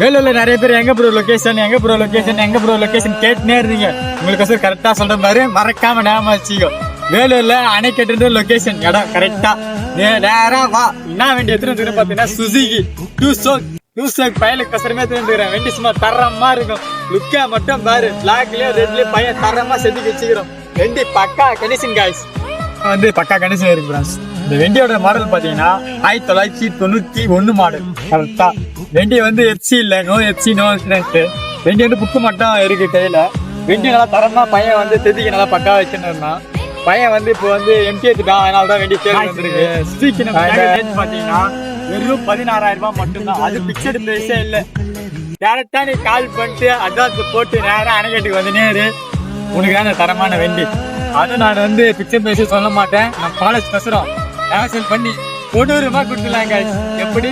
வேலூர்ல நிறைய பேர் எங்க ப்ரோ லொகேஷன் கேட்டுனே இருந்தீங்க. உங்களுக்கு கரெக்டா சொல்ற மாதிரி மறக்காம ஞாபகம் வச்சுக்கோ. வேலூர்ல அணைக்கட்டு லொகேஷன் இடம் கரெக்டா நேரா வா. என்ன வண்டி எடுத்துட்டு பாத்தீங்கன்னா சுசுகி டூ ஸ்டோக் பயலுக்கு கசரமே தெரிஞ்சுக்கிறேன். வண்டி சும்மா தரமா இருக்கும். லுக்கா மட்டும் பாரு, பிளாக்லயே ரெட்லயே பையன் தரமா செதுக்கி வச்சுக்கிறோம். வண்டி பக்கா கண்டிஷன் காய்ஸ் பக்கா கண்டிஷன் இருக்கு பிரான்ஸ். இந்த வண்டியோட மாடல் பாத்தீங்கன்னா 1991 மாடல் கரெக்டா. வண்டி எஃப்சி இல்ல, நோ எஃப்சி நோ இன்சூரன்ஸ். வண்டி புக்கு மட்டும் இருக்கு கையில. வண்டி நல்லா தரமா பையன் செதுக்கி நல்லா பக்கா வச்சுன்னு பையன் இப்போ எம்டி எடுத்துட்டான். அதனாலதான் வண்டி தேர்வு வந்திருக்கு. சுசுகி பாத்தீங்கன்னா வெறும் 16,000 ரூபாய் மட்டும்தான். அது பிக்சடு பிரைஸே இல்ல. டேரக்டா நீ கால் பண்ணிட்டு அட்வான்ஸ் போட்டு நேரம் அணைக்கட்டுக்கு நேரு உனக்கு தான் தரமான வண்டி. அது நான் பிக்சர் பிரைஸே சொல்ல மாட்டேன். நம்ம காலேஜ் கசுறோம் பண்ணி 1 ரூபாய் கொடுத்துலாம். எப்படி